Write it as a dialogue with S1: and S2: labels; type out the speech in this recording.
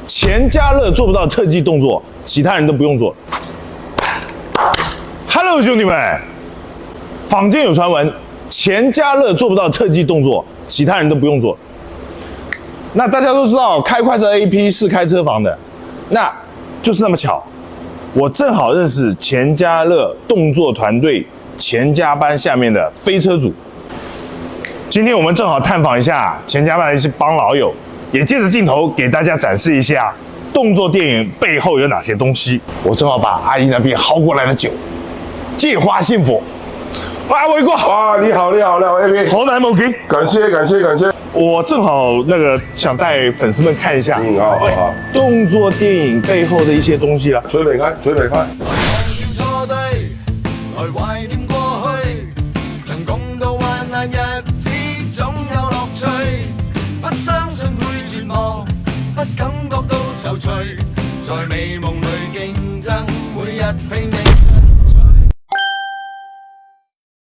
S1: 钱嘉乐做不到特技动作，其他人都不用做。Hello， 兄弟们，坊间有传闻，钱嘉乐做不到特技动作，其他人都不用做。那大家都知道，开快车 AP 是开车房的，那就是那么巧，我正好认识钱嘉乐动作团队钱家班下面的飞车组。今天我们正好探访一下钱家班的一些帮老友，也借着镜头给大家展示一下动作电影背后有哪些东西。我正好把阿姨那边薅过来的酒，借花献佛。啊，伟哥！
S2: 哇，你好，AP，
S1: 好难冇给，
S2: 感谢。
S1: 我正好想带粉丝们看一下，
S2: 好，
S1: 动作電影背後的一些東西啦。
S2: 嘴離開。
S3: 錯對，來懷念過去，曾共度患難日子，總有樂趣。不相信會絕望，不感覺到躊躇，在美夢裏競爭，每日拼命。